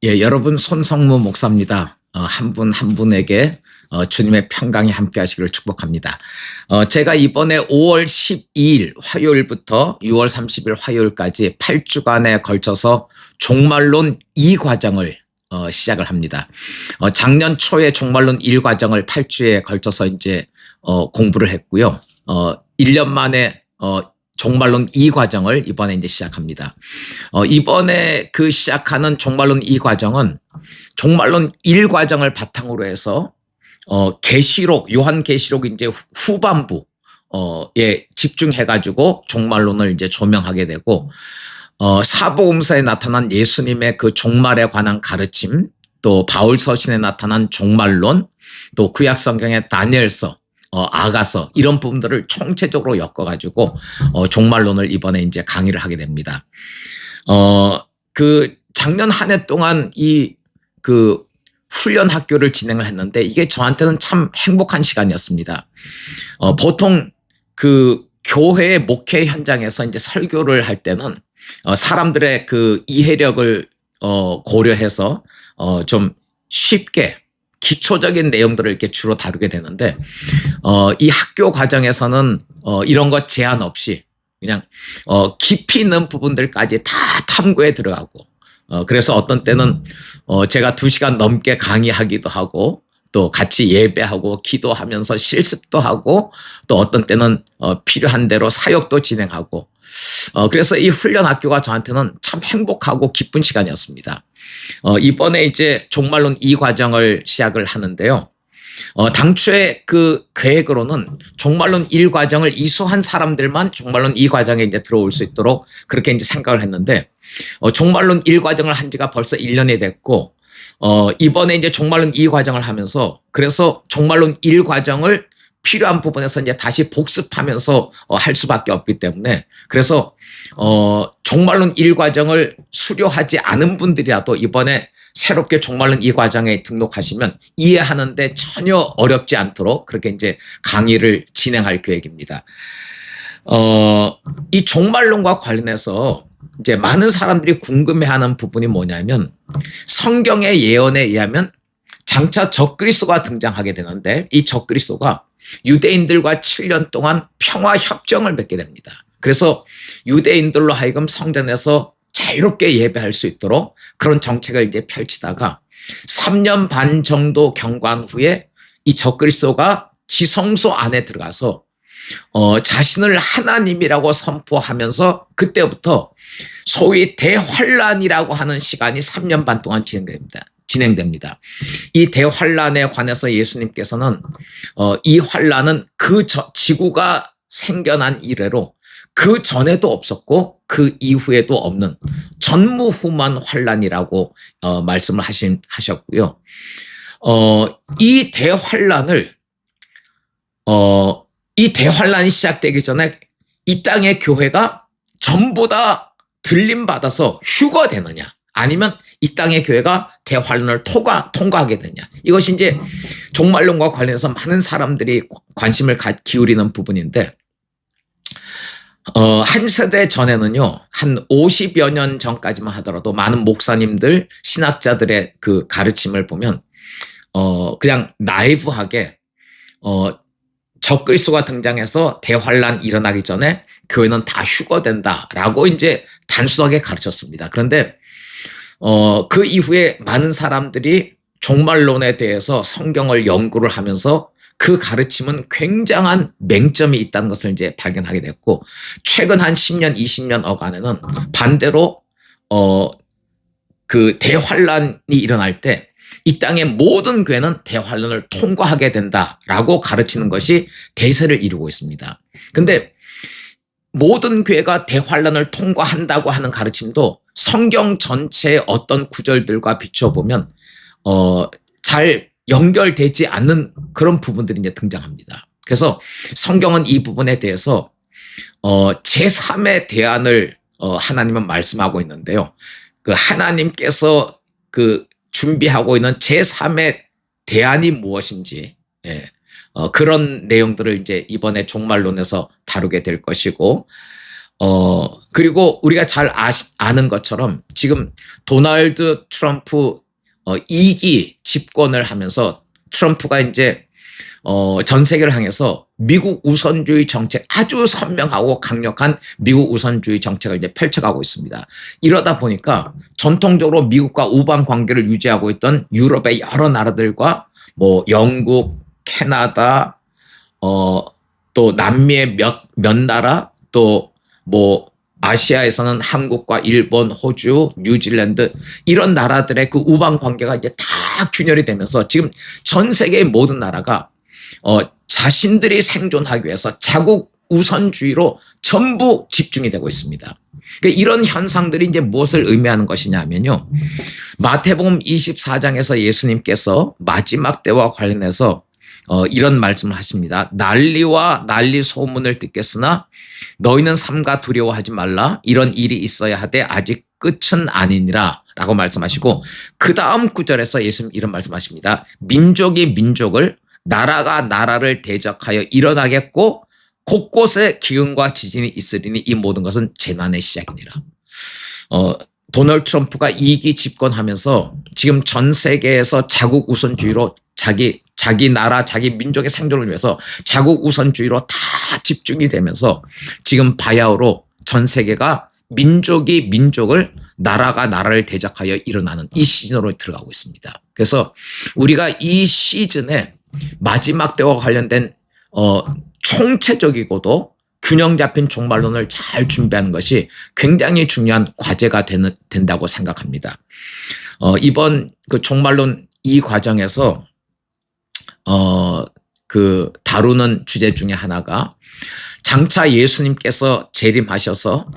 예, 여러분 손성무 목사입니다. 한 분 한 분에게 주님의 평강이 함께 하시기를 축복합니다. 제가 이번에 5월 12일 화요일부터 6월 30일 화요일까지 8주간에 걸쳐서 종말론 2과정을 시작을 합니다. 작년 초에 종말론 1과정을 8주에 걸쳐서 이제 공부를 했고요. 1년 만에 종말론 2과정을 이번에 이제 시작합니다. 이번에 그 시작하는 종말론 2과정은 종말론 1과정을 바탕으로 해서 계시록, 요한계시록 이제 후반부에 집중해가지고 종말론을 이제 조명하게 되고, 사복음서에 나타난 예수님의 그 종말에 관한 가르침, 또 바울 서신에 나타난 종말론, 또 구약 성경의 다니엘서, 아가서 이런 부분들을 총체적으로 엮어가지고 종말론을 이번에 이제 강의를 하게 됩니다. 그 작년 한 해 동안 그 훈련 학교를 진행을 했는데 이게 저한테는 참 행복한 시간이었습니다. 보통 그 교회의 목회 현장에서 이제 설교를 할 때는 사람들의 그 이해력을 고려해서 좀 쉽게 기초적인 내용들을 이렇게 주로 다루게 되는데, 이 학교 과정에서는 이런 것 제한 없이 그냥 깊이 있는 부분들까지 다 탐구에 들어가고, 그래서 어떤 때는 제가 2시간 넘게 강의하기도 하고, 또 같이 예배하고 기도하면서 실습도 하고, 또 어떤 때는 필요한 대로 사역도 진행하고, 그래서 이 훈련 학교가 저한테는 참 행복하고 기쁜 시간이었습니다. 이번에 이제 종말론 2과정을 시작을 하는데요. 당초에 그 계획으로는 종말론 1과정을 이수한 사람들만 종말론 2과정에 이제 들어올 수 있도록 그렇게 이제 생각을 했는데, 종말론 1과정을 한 지가 벌써 1년이 됐고, 이번에 이제 종말론 2과정을 하면서, 그래서 종말론 1과정을 필요한 부분에서 이제 다시 복습하면서 할 수밖에 없기 때문에, 그래서 종말론 1과정을 수료하지 않은 분들이라도 이번에 새롭게 종말론 2과정에 등록하시면 이해하는데 전혀 어렵지 않도록 그렇게 이제 강의를 진행할 계획입니다. 이 종말론과 관련해서 이제 많은 사람들이 궁금해하는 부분이 뭐냐면, 성경의 예언에 의하면 장차 적그리스도가 등장하게 되는데, 이 적그리스도가 유대인들과 7년 동안 평화 협정을 맺게 됩니다. 그래서 유대인들로 하여금 성전에서 자유롭게 예배할 수 있도록 그런 정책을 이제 펼치다가 3년 반 정도 경과한 후에 이 적그리스도가 지성소 안에 들어가서 자신을 하나님이라고 선포하면서 그때부터 소위 대환란이라고 하는 시간이 3년 반 동안 진행됩니다. 이 대환란에 관해서 예수님께서는 이 환란은 지구가 생겨난 이래로 그 전에도 없었고 그 이후에도 없는 전무후무한 환란이라고 말씀을 하셨고요. 이 대환란이 시작되기 전에 이 땅의 교회가 전부 다 들림받아서 휴거되느냐, 아니면 이 땅의 교회가 대환란을 통과하게 되냐, 이것이 이제 종말론과 관련해서 많은 사람들이 관심을 기울이는 부분인데, 한 세대 전에는요, 한 50여 년 전까지만 하더라도 많은 목사님들, 신학자들의 그 가르침을 보면, 그냥 나이브하게, 적그리스도가 등장해서 대환란 일어나기 전에 교회는 다 휴거된다라고 이제 단순하게 가르쳤습니다. 그런데, 그 이후에 많은 사람들이 종말론에 대해서 성경을 연구를 하면서 그 가르침은 굉장한 맹점이 있다는 것을 이제 발견하게 됐고, 최근 한 10년, 20년 어간에는 반대로, 그 대환란이 일어날 때 이 땅의 모든 교회는 대환란을 통과하게 된다라고 가르치는 것이 대세를 이루고 있습니다. 근데 모든 교회가 대환란을 통과한다고 하는 가르침도 성경 전체의 어떤 구절들과 비춰보면, 잘 연결되지 않는 그런 부분들이 이제 등장합니다. 그래서 성경은 이 부분에 대해서 제3의 대안을 하나님은 말씀하고 있는데요. 그 하나님께서 그 준비하고 있는 제3의 대안이 무엇인지, 그런 내용들을 이제 이번에 종말론에서 다루게 될 것이고, 그리고 우리가 잘 아는 것처럼 지금 도널드 트럼프 2기 집권을 하면서 트럼프가 이제 전 세계를 향해서 미국 우선주의 정책, 아주 선명하고 강력한 미국 우선주의 정책을 이제 펼쳐가고 있습니다. 이러다 보니까 전통적으로 미국과 우방 관계를 유지하고 있던 유럽의 여러 나라들과 뭐 영국, 캐나다, 또 남미의 몇 나라, 또 뭐 아시아에서는 한국과 일본, 호주, 뉴질랜드 이런 나라들의 그 우방 관계가 이제 다 균열이 되면서 지금 전 세계의 모든 나라가 자신들이 생존하기 위해서 자국 우선주의로 전부 집중이 되고 있습니다. 그러니까 이런 현상들이 이제 무엇을 의미하는 것이냐면요. 마태복음 24장에서 예수님께서 마지막 때와 관련해서 이런 말씀을 하십니다. 난리와 난리 소문을 듣겠으나 너희는 삼가 두려워하지 말라. 이런 일이 있어야 하되 아직 끝은 아니니라 라고 말씀하시고 그 다음 구절에서 예수님 이런 말씀하십니다. 민족이 민족을 나라가 나라를 대적하여 일어나겠고 곳곳에 기근과 지진이 있으리니 이 모든 것은 재난의 시작이니라. 도널드 트럼프가 2기 집권하면서 지금 전 세계에서 자국 우선주의로 자기 나라, 자기 민족의 생존을 위해서 자국 우선주의로 다 집중이 되면서 지금 바야흐로 전 세계가 민족이 민족을 나라가 나라를 대적하여 일어나는 이 시즌으로 들어가고 있습니다. 그래서 우리가 이 시즌에 마지막 때와 관련된 총체적이고도 균형 잡힌 종말론을 잘 준비하는 것이 굉장히 중요한 과제가 된다고 생각합니다. 이번 그 종말론 이 과정에서 그 다루는 주제 중에 하나가 장차 예수님께서 재림하셔서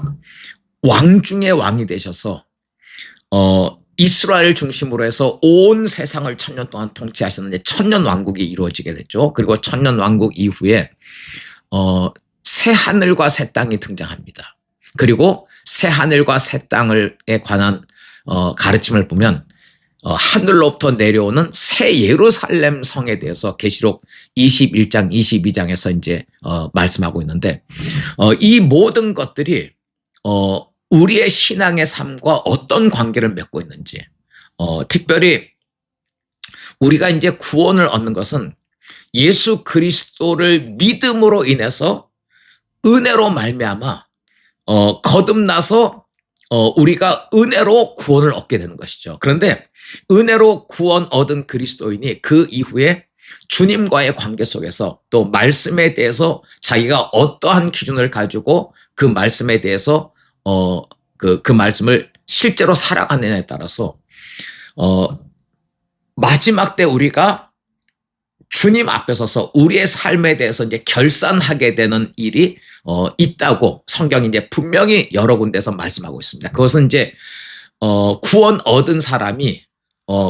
왕 중의 왕이 되셔서 이스라엘 중심으로 해서 온 세상을 1000년 동안 통치하셨는데 1000년 왕국이 이루어지게 됐죠. 그리고 1000년 왕국 이후에 새 하늘과 새 땅이 등장합니다. 그리고 새 하늘과 새 땅에 관한 가르침을 보면 하늘로부터 내려오는 새 예루살렘 성에 대해서 계시록 21장, 22장에서 이제 말씀하고 있는데 이 모든 것들이 우리의 신앙의 삶과 어떤 관계를 맺고 있는지, 특별히 우리가 이제 구원을 얻는 것은 예수 그리스도를 믿음으로 인해서 은혜로 말미암아 거듭나서 우리가 은혜로 구원을 얻게 되는 것이죠. 그런데 은혜로 구원 얻은 그리스도인이 그 이후에 주님과의 관계 속에서 또 말씀에 대해서 자기가 어떠한 기준을 가지고 그 말씀에 대해서 그 말씀을 실제로 살아가느냐에 따라서 마지막 때 우리가 주님 앞에 서서 우리의 삶에 대해서 이제 결산하게 되는 일이 있다고 성경이 이제 분명히 여러 군데서 말씀하고 있습니다. 그것은 이제 구원 얻은 사람이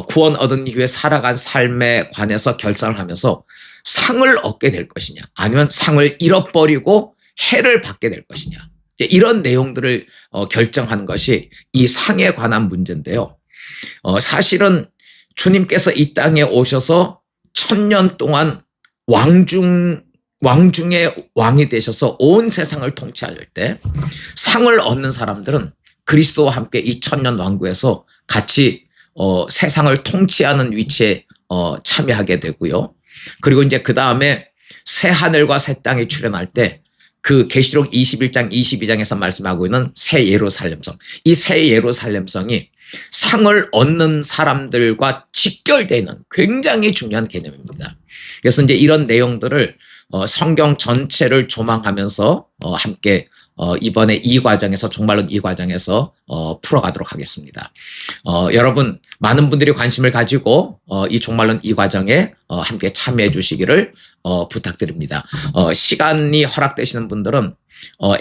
구원 얻은 이후에 살아간 삶에 관해서 결산을 하면서 상을 얻게 될 것이냐, 아니면 상을 잃어버리고 해를 받게 될 것이냐, 이런 내용들을 결정하는 것이 이 상에 관한 문제인데요. 사실은 주님께서 이 땅에 오셔서 1000년 동안 왕중의 왕이 되셔서 온 세상을 통치할 때 상을 얻는 사람들은 그리스도와 함께 이 1000년 왕국에서 같이 세상을 통치하는 위치에 참여하게 되고요. 그리고 이제 그 다음에 새 하늘과 새 땅이 출현할 때 그 계시록 21장, 22장에서 말씀하고 있는 새 예루살렘성, 이 새 예루살렘성이 상을 얻는 사람들과 직결되는 굉장히 중요한 개념입니다. 그래서 이제 이런 내용들을 성경 전체를 조망하면서 함께 이번에 이 과정에서 종말론 이 과정에서 풀어가도록 하겠습니다. 여러분 많은 분들이 관심을 가지고 이 종말론 이 과정에 함께 참여해 주시기를 부탁드립니다. 시간이 허락되시는 분들은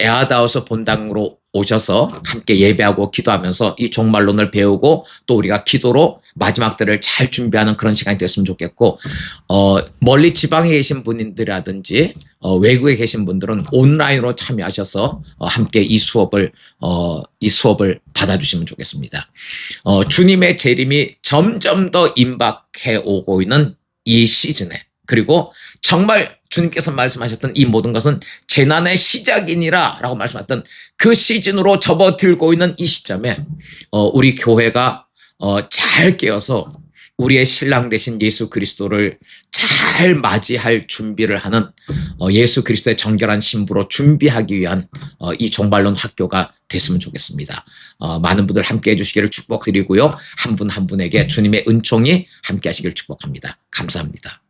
에아다우스 본당으로 오셔서 함께 예배하고 기도하면서 이 종말론을 배우고 또 우리가 기도로 마지막 때를 잘 준비하는 그런 시간이 됐으면 좋겠고, 멀리 지방에 계신 분들이라든지 외국에 계신 분들은 온라인으로 참여하셔서 함께 이 수업을 받아주시면 좋겠습니다. 주님의 재림이 점점 더 임박해 오고 있는 이 시즌에, 그리고 정말 주님께서 말씀하셨던 이 모든 것은 재난의 시작이니라 라고 말씀하셨던 그 시즌으로 접어들고 있는 이 시점에 우리 교회가 잘 깨어서 우리의 신랑 되신 예수 그리스도를 잘 맞이할 준비를 하는 예수 그리스도의 정결한 신부로 준비하기 위한 이 종말론 학교가 됐으면 좋겠습니다. 많은 분들 함께 해주시기를 축복드리고요. 한 분 한 분에게 주님의 은총이 함께 하시길 축복합니다. 감사합니다.